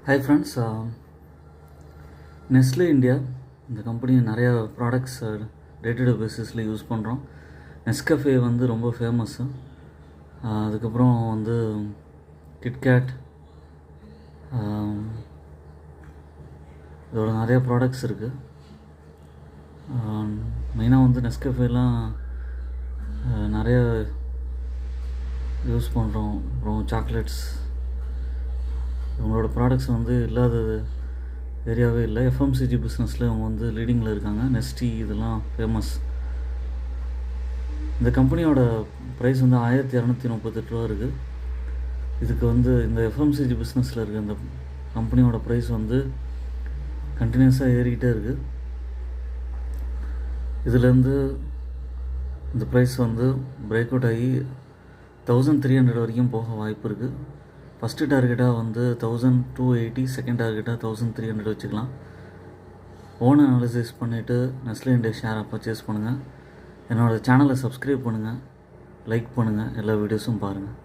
Hi friends, Nestle India இந்த company நிறையா products day to day பேசிஸில் யூஸ் பண்ணுறோம். நெஸ்கஃபே வந்து ரொம்ப ஃபேமஸ்ஸு. அதுக்கப்புறம் வந்து கிட்கேட், இதோட நிறையா ப்ராடக்ட்ஸ் இருக்குது. மெயினாக வந்து நெஸ்கஃபேலாம் நிறைய யூஸ் பண்ணுறோம். அப்புறம் சாக்லேட்ஸ், இவங்களோட ப்ராடக்ட்ஸ் வந்து இல்லாதது ஏரியாவே இல்லை. எஃப்எம்சிஜி பிஸ்னஸில் இவங்க வந்து லீடிங்கில் இருக்காங்க. நெஸ்டி இதெல்லாம் ஃபேமஸ். இந்த கம்பெனியோட ப்ரைஸ் வந்து 1238 ரூபா இருக்குது. இதுக்கு வந்து இந்த எஃப்எம்சிஜி பிஸ்னஸில் இருக்க இந்த கம்பெனியோட ப்ரைஸ் வந்து கண்டினியூஸாக ஏறிக்கிட்டே இருக்குது. இதுலேருந்து இந்த ப்ரைஸ் வந்து பிரேக் அவுட் ஆகி 1300 வரைக்கும் போக வாய்ப்பு இருக்குது. ஃபஸ்ட்டு டார்கெட்டாக வந்து 1280, செகண்ட் டார்கெட்டாக 1300 வச்சுக்கலாம். ஓன் அனாலிசிஸ் பண்ணிவிட்டு நெஸ்லே இந்தியா ஷேரை பர்ச்சேஸ் பண்ணுங்கள். என்னோடய சேனலை சப்ஸ்கிரைப் பண்ணுங்கள், லைக் பண்ணுங்கள், எல்லா வீடியோஸும் பாருங்கள்.